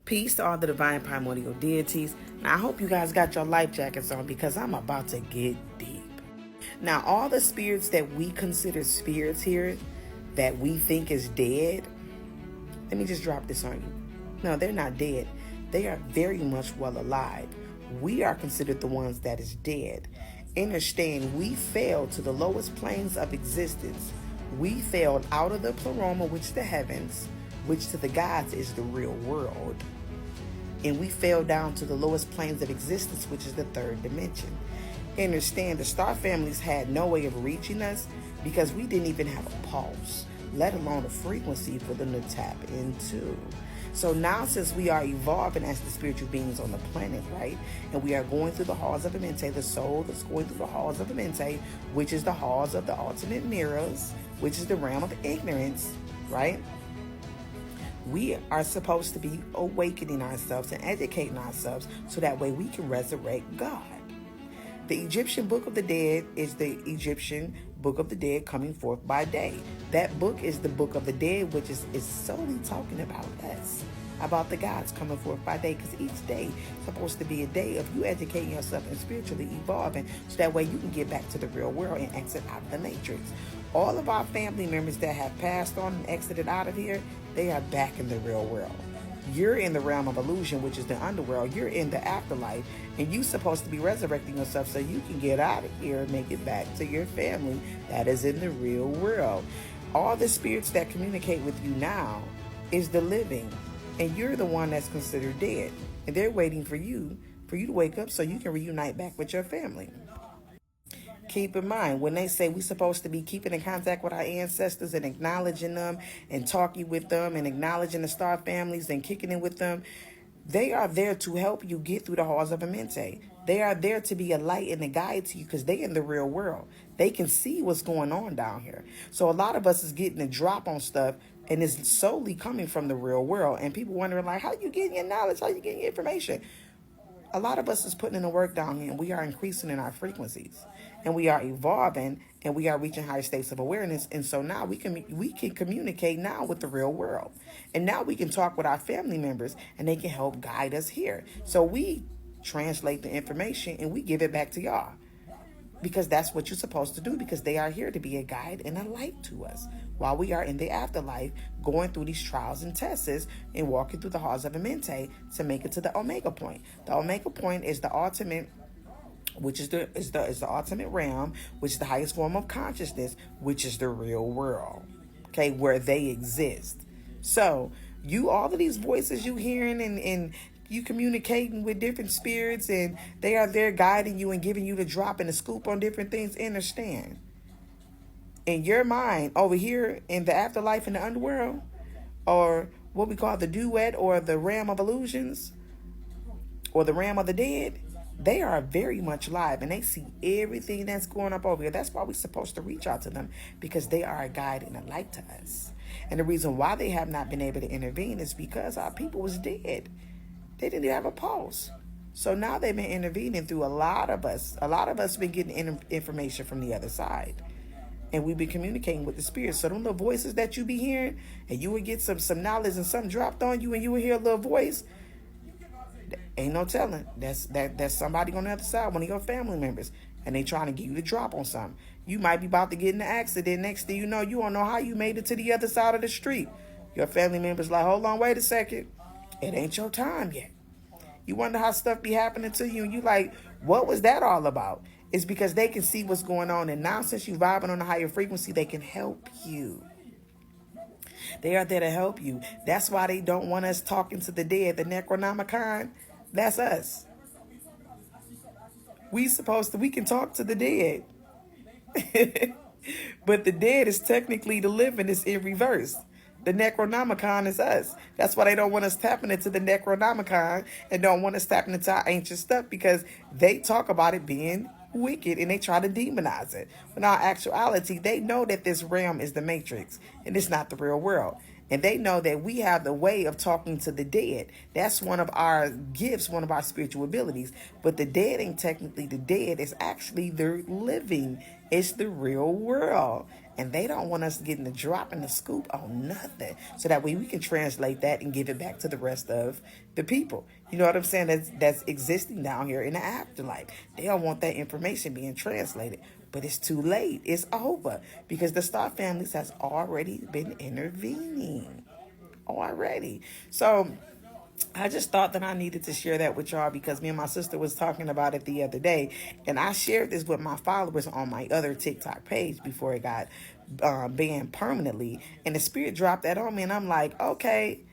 Peace to all the divine primordial deities. Now, I hope you guys got your life jackets on because I'm about to get deep. Now, all the spirits that we consider spirits here that we think is dead, let me just drop this on you. No, they're not dead. They are very much well alive. We are considered the ones that is dead. Understand, we fell to the lowest planes of existence. We fell out of the pleroma, which is the heavens, which to the gods is the real world. And we fell down to the lowest planes of existence, which is the third dimension. Understand, the star families had no way of reaching us because we didn't even have a pulse, let alone a frequency for them to tap into. So now, since we are evolving as the spiritual beings on the planet, right, and we are going through the halls of Amente, the soul that's going through the halls of Amente, which is the halls of the ultimate mirrors, which is the realm of ignorance, right? We are supposed to be awakening ourselves and educating ourselves so that way we can resurrect God. The Egyptian Book of the Dead is the Egyptian Book of the Dead coming forth by day. That book is the Book of the Dead, which is solely talking about us, about the gods coming forth by day, because each day is supposed to be a day of you educating yourself and spiritually evolving so that way you can get back to the real world and exit out of the matrix. All of our family members that have passed on and exited out of here, they are back in the real world. You're in the realm of illusion, which is the underworld. You're in the afterlife, and you're supposed to be resurrecting yourself so you can get out of here and make it back to your family that is in the real world. All the spirits that communicate with you now is the living, and you're the one that's considered dead, and they're waiting for you to wake up so you can reunite back with your family. Keep in mind, when they say we're supposed to be keeping in contact with our ancestors and acknowledging them and talking with them and acknowledging the star families and kicking in with them, they are there to help you get through the halls of Amente. They are there to be a light and a guide to you because they're in the real world. They can see what's going on down here. So a lot of us is getting a drop on stuff, and it's solely coming from the real world. And people wondering, like, how you getting your knowledge? How you getting your information? A lot of us is putting in the work down here, and we are increasing in our frequencies, and we are evolving, and we are reaching higher states of awareness. And so now we can communicate now with the real world, and now we can talk with our family members, and they can help guide us here. So we translate the information and we give it back to y'all, because that's what you're supposed to do, because they are here to be a guide and a light to us while we are in the afterlife, going through these trials and tests and walking through the halls of Amente to make it to the Omega point. The Omega point is the ultimate, which is the ultimate realm, which is the highest form of consciousness, which is the real world, okay, where they exist. So all of these voices you hearing and you communicating with different spirits, and they are there guiding you and giving you the drop and the scoop on different things. Understand, in your mind over here in the afterlife in the underworld, or what we call the duet or the realm of illusions or the realm of the dead, they are very much alive and they see everything that's going up over here. That's why we're supposed to reach out to them, because they are a guide and a light to us. And the reason why they have not been able to intervene is because our people was dead. They didn't have a pulse. So now they've been intervening through a lot of us. A lot of us have been getting information from the other side. And we've been communicating with the spirits. So them little voices that you be hearing, and you would get some knowledge and something dropped on you, and you would hear a little voice, ain't no telling. That's somebody on the other side, one of your family members, and they trying to get you to drop on something. You might be about to get in an accident. Next thing you know, you don't know how you made it to the other side of the street. Your family member's like, hold on, wait a second. It ain't your time yet. You wonder how stuff be happening to you, and you like, what was that all about? It's because they can see what's going on, and now since you're vibing on a higher frequency, they can help you. They are there to help you. That's why they don't want us talking to the dead. The Necronomicon, that's us. We can talk to the dead. But the dead is technically the living, is in reverse. The Necronomicon is us. That's why they don't want us tapping into the Necronomicon and don't want us tapping into our ancient stuff, because they talk about it being wicked and they try to demonize it. But in actuality, they know that this realm is the matrix and it's not the real world. And they know that we have the way of talking to the dead. That's one of our gifts, one of our spiritual abilities. But the dead ain't technically the dead. It's actually the living It's the real world. And they don't want us getting the drop and the scoop on nothing. So that way we can translate that and give it back to the rest of the people. You know what I'm saying? That's existing down here in the afterlife. They don't want that information being translated. But it's too late. It's over. Because the Star families has already been intervening. Already. So I just thought that I needed to share that with y'all because me and my sister was talking about it the other day, and I shared this with my followers on my other TikTok page before it got banned permanently, and the spirit dropped that on me, and I'm like, okay,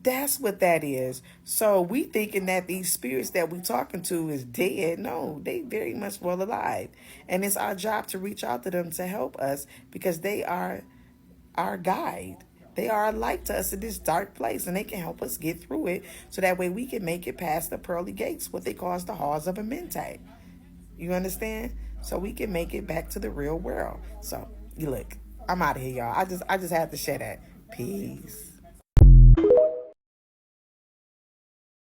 that's what that is. So we thinking that these spirits that we talking to is dead. No, they very much well alive, and it's our job to reach out to them to help us because they are our guide. They are a light to us in this dark place, and they can help us get through it so that way we can make it past the pearly gates, what they call the halls of Amente. You understand? So we can make it back to the real world. So, you look, I'm out of here, y'all. I just had to share that. Peace.